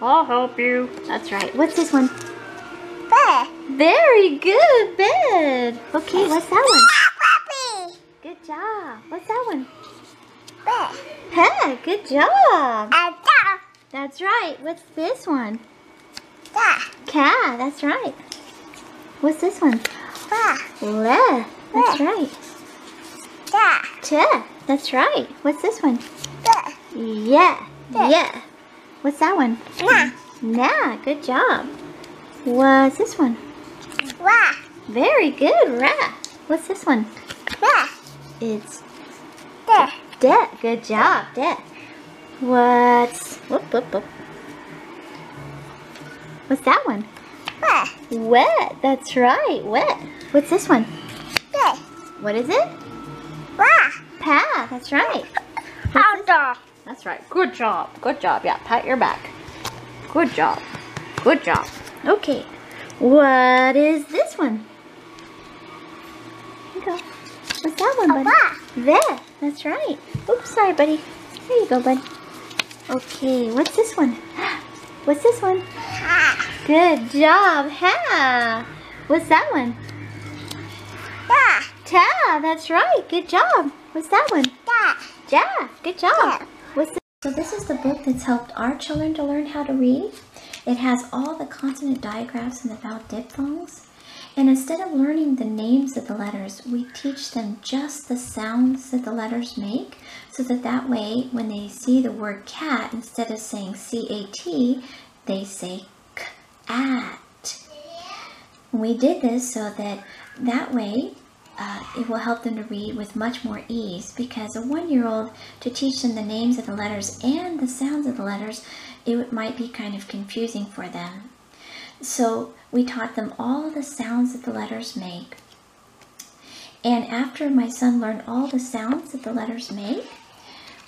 I'll help you. That's right. What's this one? Bed. Very good, bed. Okay, what's that one? Puppy. Good job. What's that one? Bed. Pet. Good job. A dog. That's right. What's this one? Dog. Cat. That's right. What's this one? Dog. Le. That's right. Dog. Te. That's right. What's this one? Dog. Yeah. Yeah. What's that one? Nah. Nah. Good job. What's this one? Wah. Very good. Rat. What's this one? Nah. It's There. De. Good job. De. What's What's that one? Wah. Wet. That's right. Wet. What's this one? There. What is it? Wah. Pat. That's right. Outdoor. That's right. Good job. Good job. Yeah, pat your back. Good job. Good job. Okay. What is this one? Here you go. What's that one, buddy? Wah. There. That's right. Oops, sorry, buddy. There you go, bud. Okay, what's this one? What's this one? Ha. Good job. Ha. What's that one? Da. Ta. That's right. Good job. What's that one? Da. Ja. Good job. Yeah. What's this? So this is the book that's helped our children to learn how to read. It has all the consonant digraphs and the vowel diphthongs. And instead of learning the names of the letters, we teach them just the sounds that the letters make, so that way, when they see the word cat, instead of saying C-A-T, they say k-at. We did this so that way, it will help them to read with much more ease, because a 1-year-old, to teach them the names of the letters and the sounds of the letters, it might be kind of confusing for them. So we taught them all the sounds that the letters make. And after my son learned all the sounds that the letters make,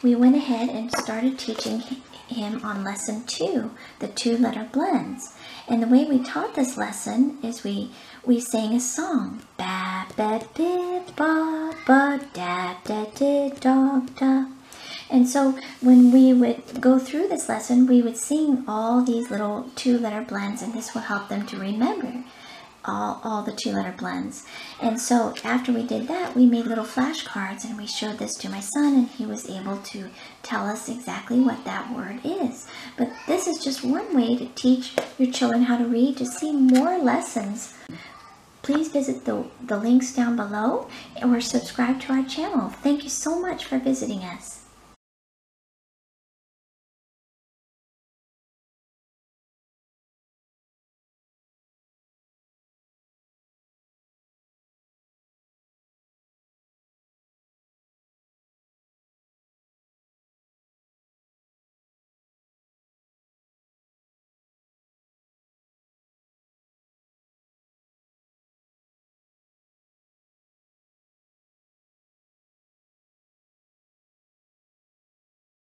we went ahead and started teaching him on lesson 2, the 2-letter blends. And the way we taught this lesson is we sang a song. Ba ba di ba ba da da di da da. And so when we would go through this lesson, we would sing all these little 2-letter blends, and this will help them to remember all the 2-letter blends. And so after we did that, we made little flashcards, and we showed this to my son, and he was able to tell us exactly what that word is. But this is just one way to teach your children how to read. To see more lessons, please visit the links down below or subscribe to our channel. Thank you so much for visiting us.